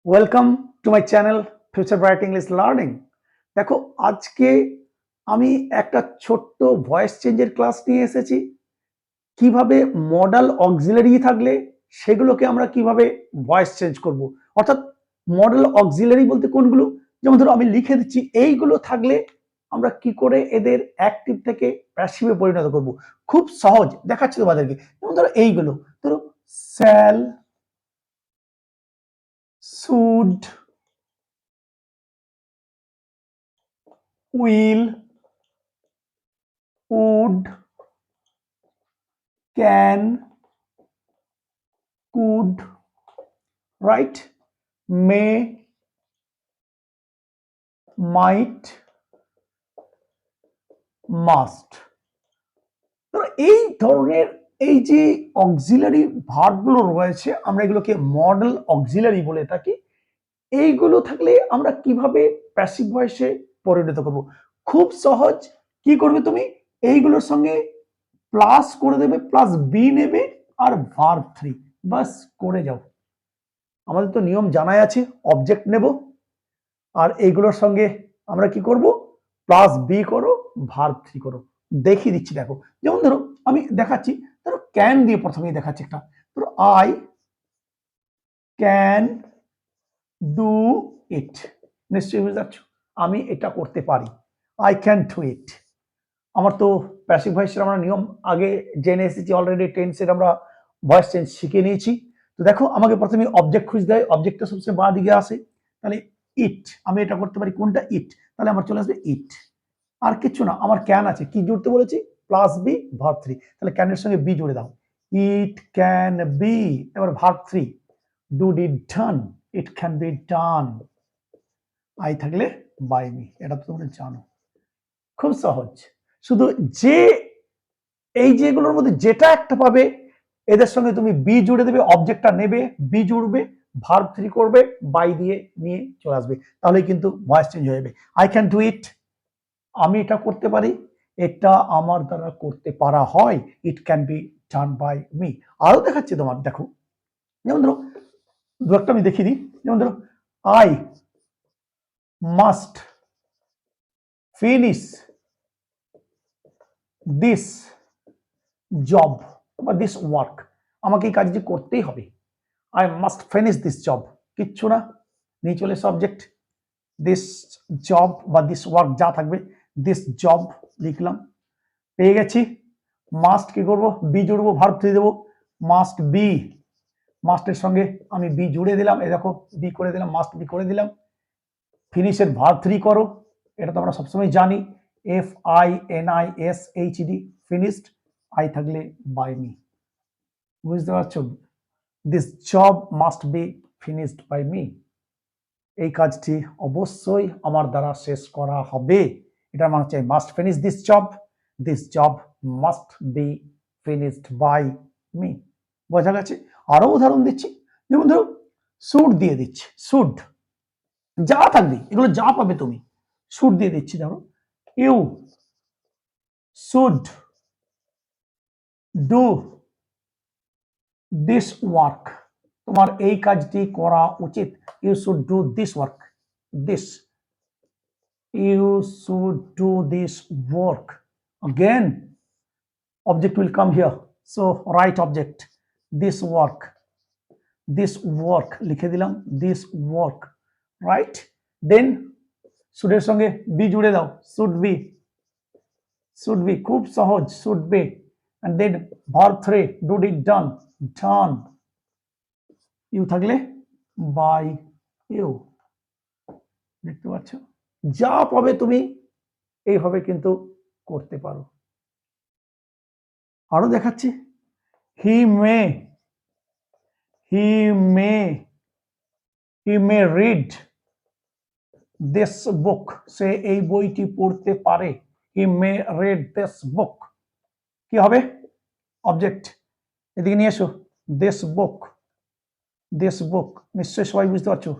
Welcome to my channel future bright English learning. দেখো, আজকে আমি একটা ছোট্ট ভয়েস চেঞ্জের ক্লাস নিয়ে এসেছি। কিভাবে মডাল অক্সিলারি থাকলে সেগুলোকে আমরা কিভাবে ভয়েস চেঞ্জ করব, অর্থাৎ মডেল অক্সিলারি বলতে কোনগুলো, যেমন ধরো আমি লিখে দিচ্ছি এইগুলো থাকলে আমরা কি করে এদের অ্যাক্টিভ থেকে প্যাসিভে পরিণত করব। খুব সহজ দেখাচ্ছি তোমাদেরকে। যেমন ধরো এইগুলো, ধরো shall, should, will, would, can, could, right, may, might, must। এই ধরনের এই যে অক্সিলারি ভার্বগুলো রয়েছে আমরা এগুলোকে মডেল অক্সিলারি বলে থাকি। এইগুলো থাকলে আমরা কিভাবে প্যাসিভ ভয়েসে পরিণত করব, খুব সহজ। কি করবে তুমি, এইগুলোর সঙ্গে প্লাস করে দেবে, প্লাস বি নেবে আর ভার্ব থ্রি, বাস করে যাও। আমাদের তো নিয়ম জানাই আছে, অবজেক্ট নেব আর এইগুলোর সঙ্গে আমরা কি করব, প্লাস বি করো, ভার্ব থ্রি করো। দেখিয়ে দিচ্ছি, দেখো। যেমন ধরো আমি দেখাচ্ছি, ধরো ক্যান দিয়ে প্রথমেই দেখাচ্ছি একটা। ধরো আই ক্যান ডু ইট, নিশ্চয়ই বুঝতে পারছো আমি এটা করতে পারি। I can do it. আমার তো প্যাসিভ ভয়েসের আমরা নিয়ম আগে জেনে এসেছি অলরেডি, টেন্সের আমরা ভয়েস চেঞ্জ শিখে নিয়েছি। তো দেখো, আমাকে প্রথমে অবজেক্ট খুঁজতে হয়, অবজেক্টটা সবসময় বাঁ দিকে আসে। তাহলে ইট, আমি এটা করতে পারি, কোনটা, ইট, তাহলে আমার চলে আসবে ইট। আর কিছু না, আমার ক্যান আছে, কি জুড়তে বলেছি, প্লাস বি ভার্ব থ্রি, তাহলে ক্যানের সঙ্গে বি জুড়ে দাও, ইট ক্যান বি। এবার verb three, do did done, it can be done. I থাকলে বাই মি, এটা তো তোমরা জানো, খুব সহজ। শুধু যে এই যেগুলোর মধ্যে যেটা একটা পাবে এদের সঙ্গে তুমি বি জুড়ে দেবে, অবজেক্টটা নেবে, বি জুড়বে, ভার্ব থ্রি করবে, বাই দিয়ে নিয়ে চলে আসবে, তাহলে কিন্তু ভয়েস চেঞ্জ হয়ে যাবে। আই ক্যান ডু ইট, আমি এটা করতে পারি, এটা আমার দ্বারা করতে পারা হয়, it can be done by me. আরো দেখাচ্ছি তোমার, দেখো। যেমন ধরো দু একটা আমি দেখিয়ে দিই। যেমন ধরো I must finish this job বা দিস ওয়ার্ক, আমাকে এই কাজটি করতেই হবে, I must finish this job. কিচ্ছু না, নিয়ে চলে সাবজেক্ট, দিস জব বা দিস ওয়ার্ক যা থাকবে, দিস জব লিখলাম, পেয়ে গেছি। মাস্ট কি করবো, বি জুড়বো, ভার্ব থ্রি দেবো, মাস্ট বি, মাস্টের সঙ্গে আমি বি জুড়ে দিলাম, এই দেখো বি করে দিলাম, মাস্ট বি করে দিলাম। ফিনিশের ভার্ব থ্রি করো, এটা তো আমরা সবসময় জানি, F I N I S H D, finished, I থাকলে বাই মি। বুঝতে পারছো, this job must be finished by me, এই কাজটি অবশ্যই আমার দ্বারা শেষ করা হবে, এটা মানে চাই must finish this job must be finished by me. বোঝা গেছে? আরো উদাহরণ দিচ্ছি, যেমন ধরো শুড দিয়ে দিচ্ছি, শুড যা থাকবে এগুলো যা পাবে তুমি, শুড দিয়ে দিচ্ছি। ধরো you should do this work, তোমার এই কাজটি করা উচিত, you should do this work, this, you should do this work. Again, object will come here, so write object, this work লিখে দিলাম, this work, right? Then should এর সঙ্গে be জুড়ে দাও, should be খুব সহজ, should be, and then verb 3 do it done, you থাকলে by you। দেখতে পাচ্ছ, যা পাবে তুমি এইভাবে কিন্তু করতে পারো। আরো দেখাচ্ছি, হি মে রিড দিস বুক, সে এই বইটি পড়তে পারে, হি মে রিড দিস বুক। কি হবে, অবজেক্ট এদিকে নিয়ে এসো, দিস বুক, নিশ্চয়ই সবাই বুঝতে পারছো,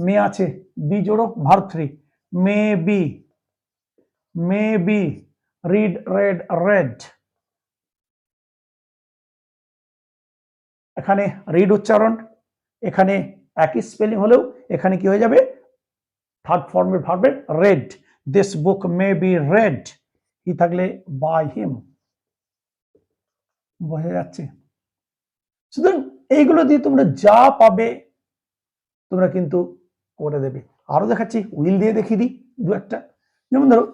মে আছে, বি জোড়ো, verb three, may be read read, এখানে রিড উচ্চারণ, এখানে একই স্পেলিং হলেও এখানে কি হয়ে যাবে, থার্ড ফর্মের ভার্বের read, this book may be read, he থাকলে বাই হিম, বোঝা যাচ্ছে? সুতরাং এইগুলো দিয়ে তোমরা যা পাবে তোমরা কিন্তু করে দেবে। আরো দেখাচ্ছি, উইল দিয়ে দেখিয়ে দিই দু একটা। যেমন ধরো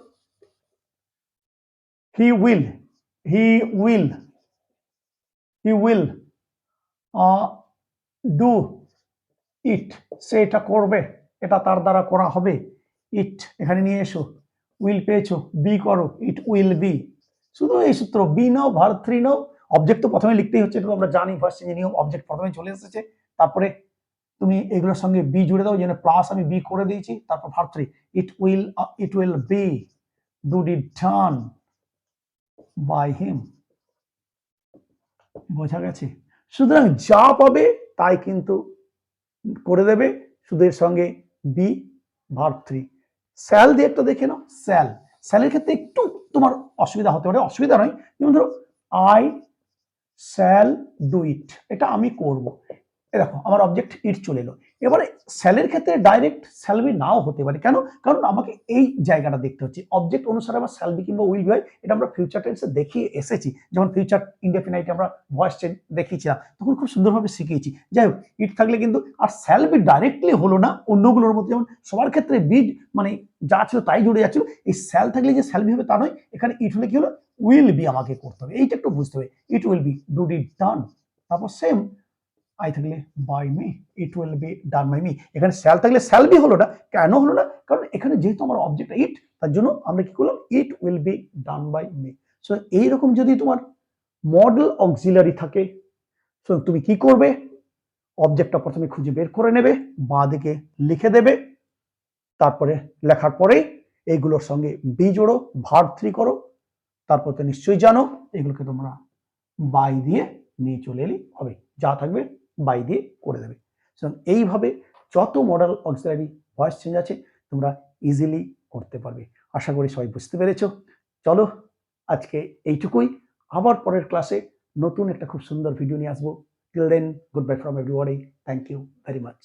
he will, he will, he will do it, সে এটা করবে, এটা তার দ্বারা করা হবে। ইট এখানে নিয়ে এসো, উইল পেয়েছো, বি করো, ইট উইল বি। শুধু এই সূত্র, বি নাও ভার্ব থ্রি নাও, অবজেক্ট তো প্রথমে লিখতেই হচ্ছে, এটা তো আমরা জানি ফার্স্ট যে নিয়ম, অবজেক্ট প্রথমে চলে এসেছে, তারপরে তুমি এগুলোর সঙ্গে বি জুড়ে দাও, যেন প্লাস আমি বি করে দিয়েছি, তারপর verb three, it will be do done by him. বোঝা গেছে? সুতরাং যা পাবে তাই কিন্তু করে দেবে, শুধু এর সঙ্গে বি ভার্ব থ্রি। স্যাল দিয়ে একটা দেখে নাও, স্যাল, স্যালের ক্ষেত্রে একটু তোমার অসুবিধা হতে পারে, অসুবিধা নয়, যেমন ধরো আই শ্যাল ডু ইট, এটা আমি করব, দেখো আমার অবজেক্ট ইট চলে এলো। এবারে স্যালের ক্ষেত্রে ডাইরেক্ট শ্যালবি নাও হতে পারে, কেন? কারণ আমাকে এই জায়গাটা দেখতে হচ্ছে, অবজেক্ট অনুসারে আমার শ্যালবি কিংবা উইল বি হয়, এটা আমরা ফিউচার টেন্সে দেখিয়ে এসেছি, যেমন ফিউচার ইনডেফিনাইট আমরা ভয়েস চেঞ্জ দেখিয়েছিলাম, তখন খুব সুন্দরভাবে শিখিয়েছি। যাই হোক, ইট থাকলে কিন্তু আর শ্যালবি ডাইরেক্টলি হলো না অন্যগুলোর মধ্যে, যেমন সবার ক্ষেত্রে বি মানে যা ছিল তাই জুড়ে যাচ্ছিল, এই স্যাল থাকলে যে শ্যালবি হবে তা নয়, এখানে ইট হলে কি হলো, উইল বি আমাকে করতে হবে, এইটা একটু বুঝতে হবে, it will be do it done, তারপর সেম আই থাকলে by me, it will be done by me. এখানে শ্যাল থাকলে শ্যাল বি হলো না, কেন হলো না? কারণ এখানে যেহেতু আমার অবজেক্ট ইট, তার জন্য আমরা কি করলাম, it will be done by me. So এইরকম যদি তোমার মডেল অক্সিলারি থাকে, সো তুমি কি করবে, অবজেক্টটা প্রথমে খুঁজে বের করে নেবে, বাঁ দিকে লিখে দেবে, তারপরে লেখার পরে এইগুলোর সঙ্গে বি জোড়ো, ভার্ব থ্রি করো, তারপর তো নিশ্চয়ই জানো এগুলোকে তোমরা বাই দিয়ে নিয়ে চলে এলেই হবে, যা থাকবে বাই দিয়ে করে দেবে। এইভাবে যত মডেল অক্সিলারি ভয়েস চেঞ্জ আছে তোমরা ইজিলি করতে পারবে। আশা করি সবাই বুঝতে পেরেছো। চলো আজকে এইটুকুই, আবার পরের ক্লাসে নতুন একটা খুব সুন্দর ভিডিও নিয়ে আসবো। Till then, goodbye from everybody, thank you very much.